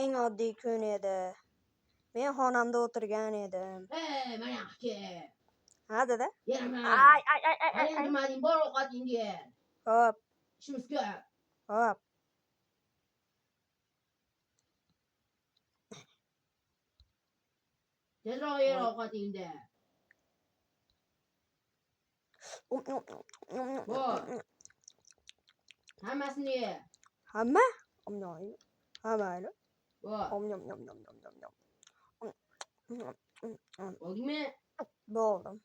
eng oddiy kun edi. Men xonamda o'tirgan edim. Mana yaxshi. Ha, dada? Yeraman. Ay. Hali nimading bor ovqating ye. Xo'p, Ishimiz ko'p. xo'p. Tezroq yer ovqatingni. Bor. Hammasini ye. Hamma? Hamma. Bor. Bo'ldingmi? Bo'ldim.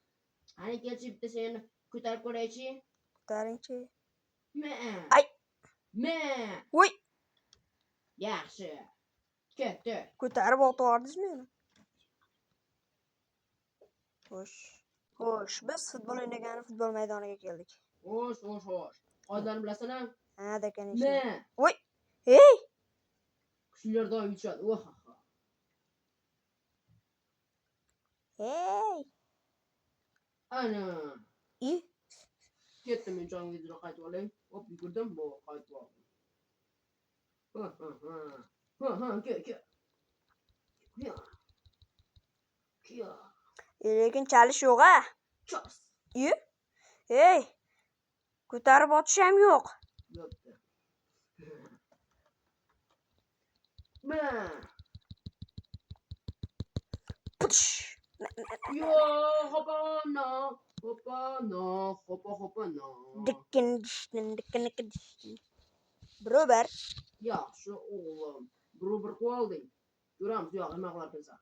Qani kelchi bitta seni ko'tarib ko'raychi. Ko'taringchi. Ay. Voy, Yaxshi. Ketdi. ko'tarib o'tibordingizmi meni? Xo'sh, biz futbol o'ynagani futbol maydoniga keldik. Xo'sh. Qoidalarni bilasana? Ha, dekan Ne? Voy. Hey! Kuchlilar doim yutishadi. Hey! Ana. I. Ketdim men joyimga qaytib olay. Hop, yugurdim, qaytib oldim. Ke. Lekin chalish yo'q-a. Chos. I. Hey! Ko'tarib o'tish ham yo'q. Yo'qda. Yo, hopana. Dikkin. Birobar. Yaxshi o'g'lim. Bir qo'lding. Ko'ramiz, yo'q, nima qilarsan?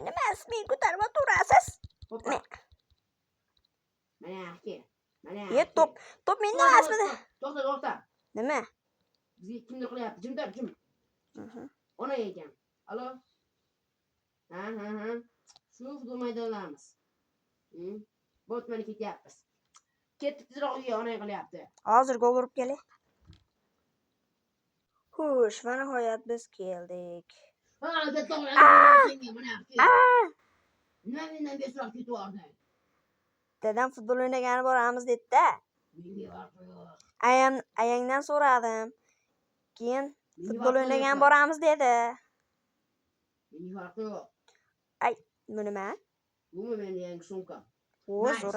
Nima isming ko'tarib o'tirasiz? Mana yaxshi. Top menda emasmidi? To'xta. Nima? Bizga kimdir qilyapti? Jim. Ona ekan. Alo? Ha. Shu futbol maydonlarimiz. Botmani ketyapmiz. Ketdik tezroq uyga, ona qilyapti. Hozir gol urib kelay. Xo'sh, va nihoyat biz keldik. Dadam futbol o'ynagani boramiz dedi-da. Ayangdan so'radim. Keyin futbol o'ynagani boramiz dedi. Mening farqi yo'q. Ay, bu nima? Bu mening yangi sumkam. Zo'r.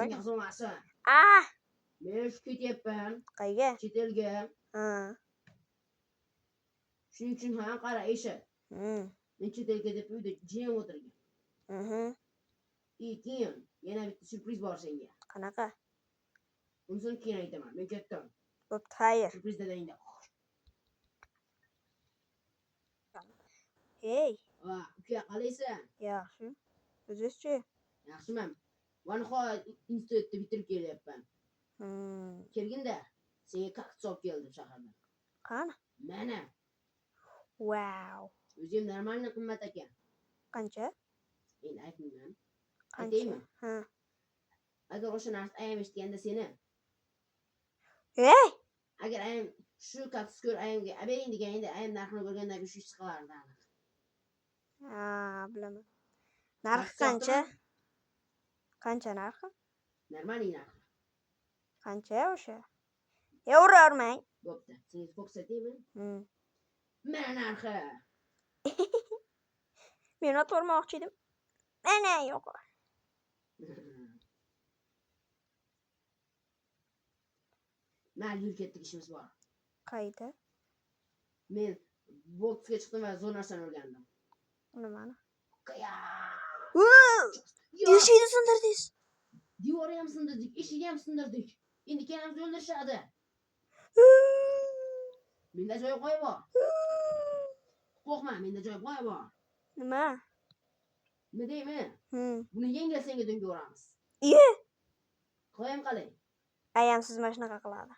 Men ketyapman. Qayga? Chet elga. Ha. Shuning uchun ham qara eshit. Men chet elga deb uyda jim o'tirgan. Keyin yana bitta surpriz bor senga. Qanaqa? Unisini keyin aytaman. Men ketdim. Bo'pti, xayr. Surpriz dedingda. Hey. Uka, qalaysan? Yaxshi. O'zingizchi? Yaxshiman. Va nihoyat institutni bitirib kelyapman. Kelganda senga kartochka olib keldim shahardan. Qani? Mana. Wow. O'zim normalni qimmat ekan. Qancha? Endi aytmayman. Qancha? Ha. Agar o'sha narsa ayam eshitganda seni. Hey! Agar ayam shu kartochka ko'r ayamga abering deganda ayam narxini ko'rganda shu ish qilardi aniq. Ha, bilaman. Narxi qancha? Qancha narxi? Normalniy narxi. Qancha o'sha? Urarmang. Bo'pti. Senga ko'rsataymi? Mana narxi. Men o'tirmoqchi edim. Mana yo'q. Mayli, yur ketdik, ishimiz bor. Qayda? Men boksga chiqdim va zo'r narsani o'rgandim. Nimani? Yo'q. Eshikni sindirdingiz. Devorni ham sindirdik, eshikni ham sindirdik. Endi kelamiz o'ldirishadi. Menda joy qo'y bor. Qo'rqma, menda joy qo'y bor. Nima? Nima deyman? Buni yengil senga dunga uramiz. Qo'yam qalay? Ayam siz mana shunaqa qiladi.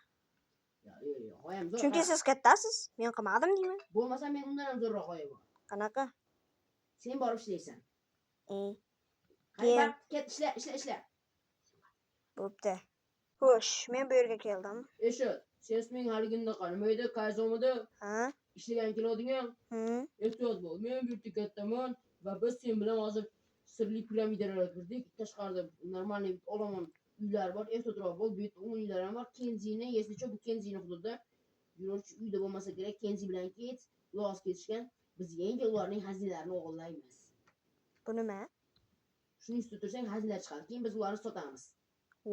Yo'q, qo'yam zo'r. Chunki siz kattasiz, men qilmadim deyman. Bo'lmasa men undan ham zo'rroq qo'y bor. Qanaqa? Sen borib ishlaysan. Keyin ket, ishla. bo'pti. Xo'sh, men bu yerga keldim. Eshit, sen isming haligimda nima edi? Qayzomida? Ha? Ishlagan keladigan? Ehtiyot bo'l. Men bu yerda kattaman va biz sen bilan hozir sirli piramidalarga kirdik. Tashqarida normalniy olomon uylar bor, ertaroq bo'l, bu yerda 10 uylar ham bor. Kenzini, eslicha bu Kenzini hududida yo'lovchi uyda bo'lmasa kerak, Kenzi bilan ket, ular ketishgan. Biz yangi ularning xazinalarini o'g'irlaymiz. Bu nima? Shuni ustida tursang xazinalar chiqadi, keyin biz ularni sotamiz.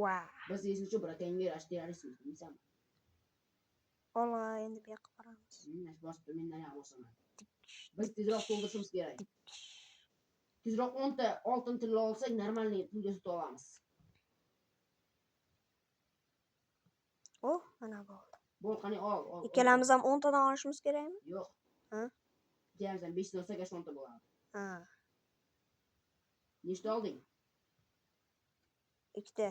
Wow. Biz eslicha brakonyerash terroristmiz, bilsanmi? Ola, endi bu yoqqa boramiz. Boshqa mendan ham oson. Biz tezroq to'ldirishimiz kerak. Tezroq 10 ta oltin tilla olsak, normalniy pulga sota olamiz. Oh, mana bo'ldi. Bo'l, qani ol. Ikkalamiz ham 10 tadan olishimiz kerakmi? Yo'q. Ha? Ikkalamiz 5 ta olsak, 10 ta bo'ladi. Ha. Nechta olding? 2 ta.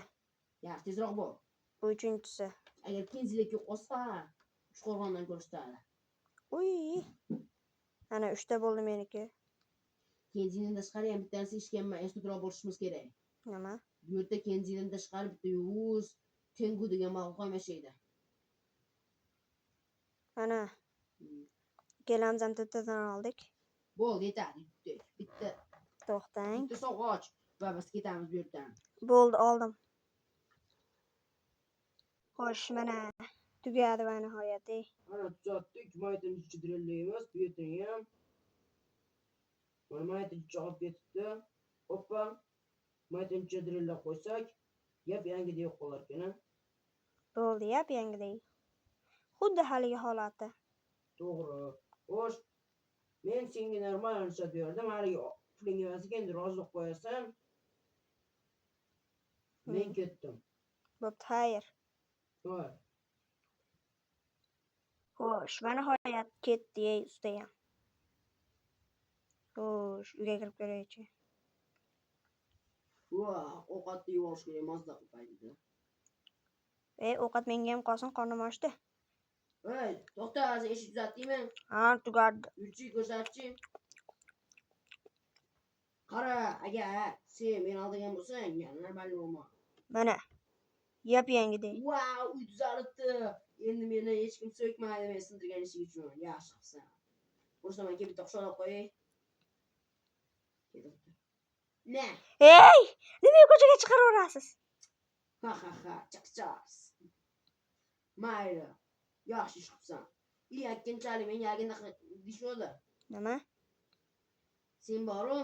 Yaxshi, tezroq bo'l. Bu uchinchisi. Agar kenzilik yo'q olsa, Uchqo'rg'ondan ko'rsatadi. Uy. Ana 3 ta bo'ldi meniki. Kenzidan tashqari ham bittasi ishganman, eslitroq bo'lishimiz kerak. Nima? Bu yerda kenzidan tashqari bitta yuz tengu degan mavqu yashaydi. Ana. Ikkalamiz ham to'rttadan oldik. Bo'ldi, yetadi. Bitta To'xtang. bitta sog'och va biz ketamiz bu yerdan. Bo'ldi, oldim. Xo'sh, mana tugadi va nihoyat. Ana tuzatdik, maytani chidirlaymiz, bu yerdan ham. Mana maytani chopib ketibdi. Hoppa. Maytani chidirlab qo'ysak, gap yangidek yo'q qolar ekan. Bo'ldi, yangidek. Xuddi haligi holati. To'g'ri. Xo'sh, men senga normal ruxsat berdim. Haligi puling emasga endi rozilik qo'yasan. Men ketdim. Bo'pti, xayr. Voy. Xo'sh, va nihoyat ketdi ustayam. Xo'sh, uyga kirib ko'raychi. Voy, ovqatni yuvorish kerak, mazza qilib. Ovqat menga ham qolsin, qornim ochdi. Hey, to'xta, hozir eshik tuzatdingmi? Ha, tugadi. Yurchi ko'rsatchi. Qara, agar sen men oldigan bo'lsang, normal bo'lma. Mana. Yangidek. Wow, uy tuzalibdi. Endi meni hech kim so'kmaydi, men sindirgan ishim uchun. Yaxshi qilsan. Bo'lsa men bitta xusholab qo'yay. Ne? Hey! Nima ko'chaga chiqaraverasiz? Ha, chaqchas. Mayli. Yaxshi ish qilsan. Ikkinchalik men yagina dishodi. Nima? Sen boru?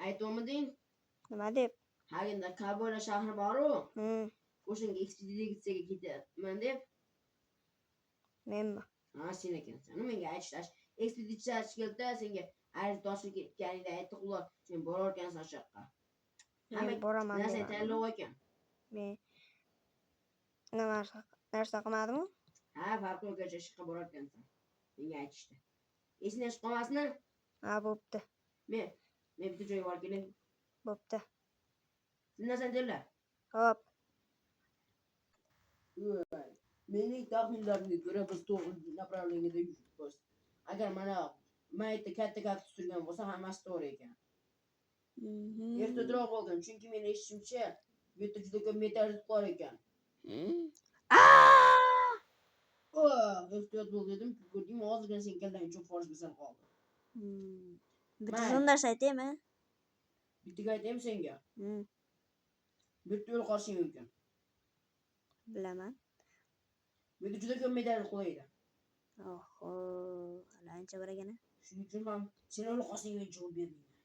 Aytolmading? Nima deb? Hagenda Kabola shahri boru? O'shanga ekspeditsiyaga ketyapman deb. Menmi? Ha, sen ekansan. Menga aytish. Ekspeditsiya keldi, senga ayritoshlik ketganingda aytdi, ular sen borarkansan o'sha yoqqa. Men boraman. Narsa tanlov ekan. Men narsa qilmadimmi? Ha, farqi yo'q, ishga borarkansan. Menga aytishdi. Esingdan chiqib qolmasmi? Ha, bo'pti. Men bitta joyga borib kelay. Bo'pti. Sen narsani tella. Hop. Mening taxminlarimga ko'ra biz to'g'ri направленiyada yuribmiz. Agar mana maytda katta kaktus turgan bo'lsa, hammasi to'g'ri ekan. Ertaroq bo'lgan, chunki men eshitishimcha, bu yerda juda ko'p meteorit bor ekan. Ehtiyot bo'l dedim, ko'rdingmi, hozirgina sen keldan uchun forj bilan qoldi. Bitta narsa aytaymi? Bittaga aytaymi senga? Bitta yo'l qolishing mumkin. Bilaman. Bu yerda juda ko'p meteorit qo'yadi. Oho, ancha bor ekan. Shuning uchun ham sen yo'l qolishing uchun javob bermayman.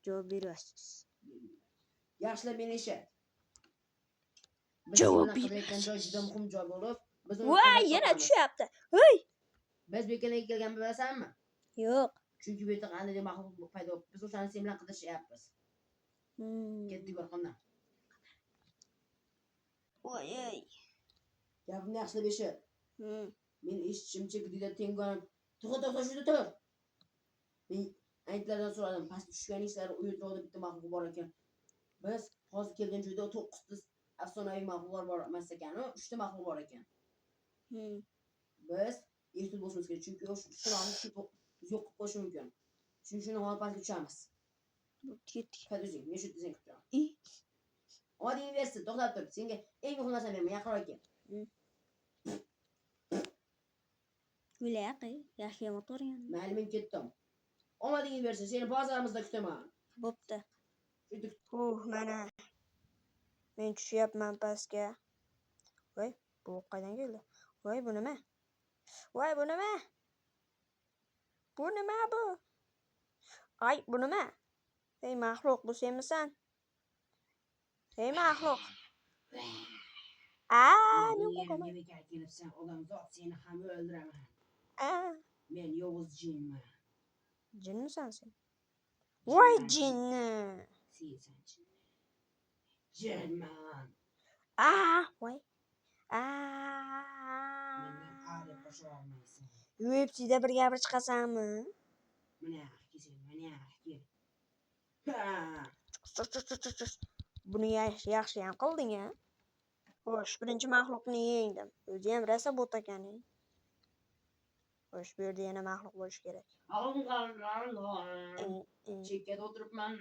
Javob berasiz. Yaxshilab meni eshit. Javob berayotgan joy juda muhim joy bo'lib, biz voy, yana tushyapti. Hey! Biz bu yerga kelgan bilasanmi? Yo'q. Chunki bu yerda qanday maxluq paydo bo'lib, biz o'shani sen bilan qidirishyapmiz. Ketdik orqamdan. Voy. Gapimni yaxshilab eshit. Men eshitishimcha, Gdida Tengon to'xta, shunda tur. Men aytlardan so'radim, pastga tushganingizlar, u yerda bitta maxluq bor ekan. Biz hozir kelgan joyda 9 ta afsonaviy maxluqlar bor emas ekan, 3 ta maxluq bor ekan. Biz ehtiyot bo'lishimiz kerak, chunki shularni yo'q qilib qo'yishi mumkin. Shuning uchun hozir pastga tushamiz. Ketdik. Kaduzing, men shu dizang kutaman. Oddiy versi, to'xtab tur. Senga eng muhim narsani beraman, yaqinroq kel. O'ylay, yaxshi o'tirgan. Mayli, men ketdim. Omadingni bersin, seni bozarimizda kutaman. Bo'pti. Mana. Men tushyapman pastga. Voy, bu qaydan keldi? Voy, bu nima? Voy, bu nima? Bu nima bu? Ay, bu nima? Ey maxluq, bu senmisan? Ey maxluq. Men qo'rqaman. Nega kelibsan? Odamzod seni ham o'ldiraman. Men yovuz jinman. Jinmisan sen? Voy, jinni. Sensan jinman. Voy. Mendan deb qo'sha olmaysan. UFC'da bir gapir chiqasanmi? Mana sen, mana kel. Buni yaxshi ham qilding-a? Xo'sh, birinchi maxluqni yengdim. O'zi ham rosa bot ekan. Xo'sh, bu yerda yana maxluq bo'lishi kerak. Chekkada o'tiribman.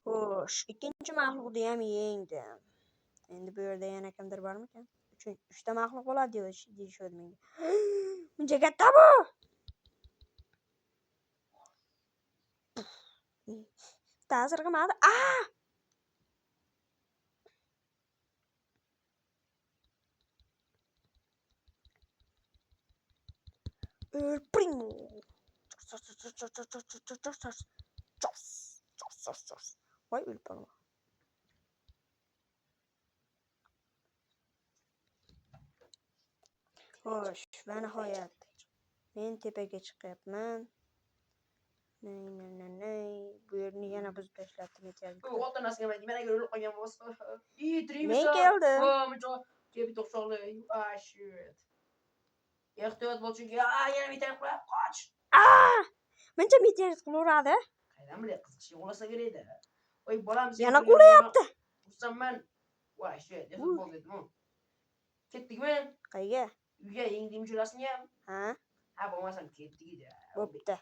Xo'sh, ikkinchi maxluqni ham yengdim. Endi bu yerda yana kimdir bormikan? 3ta maxluq bo'ladi deyishadi menga. Buncha katta bu. Ta'sir qilmadi. El primo. Voy, o'lib qolma. Xo'sh, va nihoyat men tepaga chiqyapman. Bu yerni yana buzib tashlabdi meteorit. Otanasiga mana o'lib qolgan bo'lsa. Men keldim. Kelib to'xtoldi. Shit. Ehtiyot bo'l chunki yana meteorit qo'yib qoch. Mencha meteorit qilaveradi. Qaydan bilay, qiziqishga qo'lasa kerak edi. Voy, bolam sen. Yana qo'layapti. Xursandman. Voy, shit, ehtiyot bo'l dedim. Ketdikmi? Qayga? Uyga yengdim jo'lasini ham. Ha, bo'lmasam ketdik edi. Bo'pti.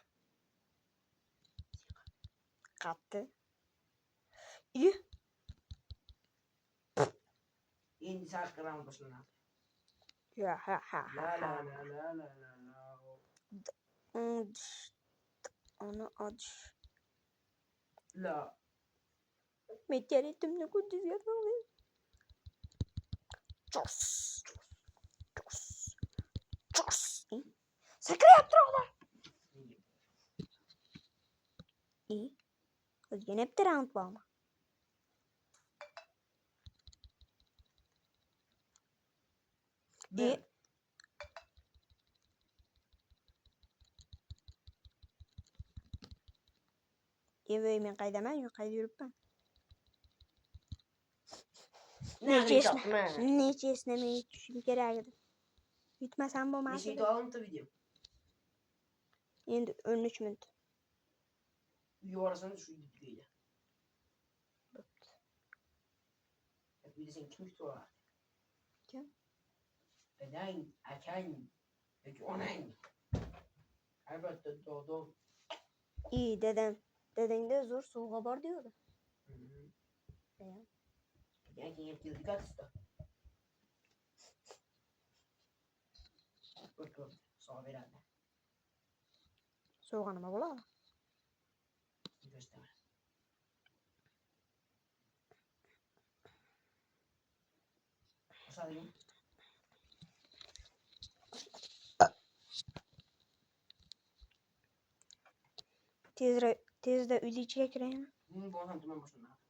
Qatdi. Endi sarqaram boshlanadi. Ha. La. Ona odish. La. Meteoritimni ko'zga soldi. Chos. Sakrayapti o'g'lim. O'zga bitta round bormi? Voy, men qaydaman? Qayda yuribman? Nechesini men yutishim kerak edi. Yutmasam bo'lmasdi. Nechta oldi video? Endi 13 minut. Yuborasan shu deydi. Video sen kim tutar? Kim? Dadang, akang, yoki onang. Albatta dodo. Dadangda zo'r sovg'a bor deydi. Yoki keldik atista. O'tib, sovg'a beradi. Sovg'a nima bo'ladi? Göstermez. Osadayım. Tezda uyni ichiga kiraymi? Bo'lsam tuman boshlanadi.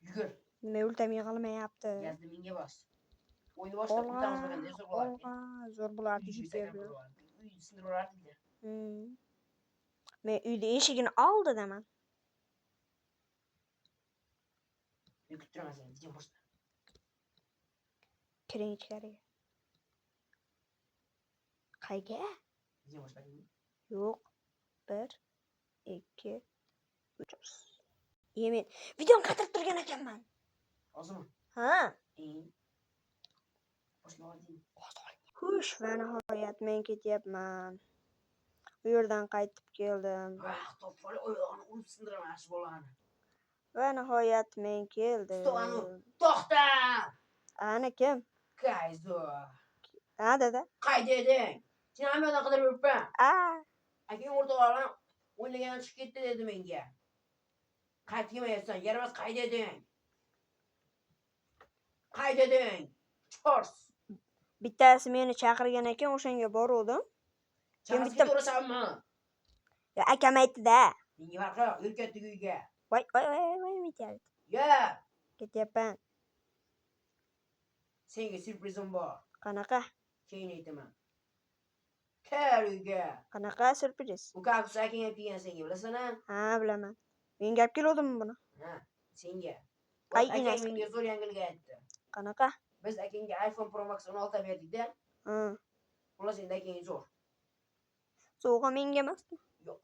Yugur. Nima ultam yig'ilmayapti? Gazni menga bos. O'yni boshlab o'tamiz baganda zo'r bo'lardi. Zo'r bo'lardi deb berdi. Uy sindirib o'rardi. Men uyni eshigini oldidaman. Kutiraman seni, video boshla. Kiring ichkariga. Qayga? Video boshladingmi? Yo'q. 1 2 3. Men videoni qatirib turgan ekanman. Hozirmi? Ha. Boshlaydim. Xush, va nihoyat men ketyapman. Bu yerdan qaytib keldim. To'pol oyog'ini urib sindiraman shu bolani. Va nihoyat men keldim. To'xta! Ana kim? Kayzo. Ha, dada. Qayda eding? Sen hammadan qidirib yuribman. Akang o'rtoqlardan o'ynagan chiqib ketdi dedi menga. Qaytib kelmayapsan, yaramas qayda eding? Qayda eding? Chors. Bittasi meni chaqirgan ekan, o'shanga boruvdim. Chaqirib ketaversanmi? Ya akam aytdi-da. Menga farqi yo'q, yur ketdik uyga. Voy, mityapti. Ya, Ketyapman. senga syurprizim bor. Qanaqa? Keyin aytaman. Kel uyga. Qanaqa syurpriz? Bu kaktus akang olib kelgan senga, bilasan-a? Ha, bilaman. Men gap keluvdimmi buni? Ha, senga. Ay, Akang inas. menga zo'r yangilik aytdi. Qanaqa? Biz akangga iPhone Pro Max 16 berdik-da. Xullas endi akang zo'r. Sovg'a menga emasmi? Yo'q.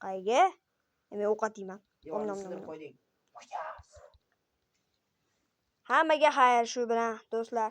Qayga? Men ovqat yeyman. Devorni sindirib qo'yding. Hammaga xayr shu bilan do'stlar.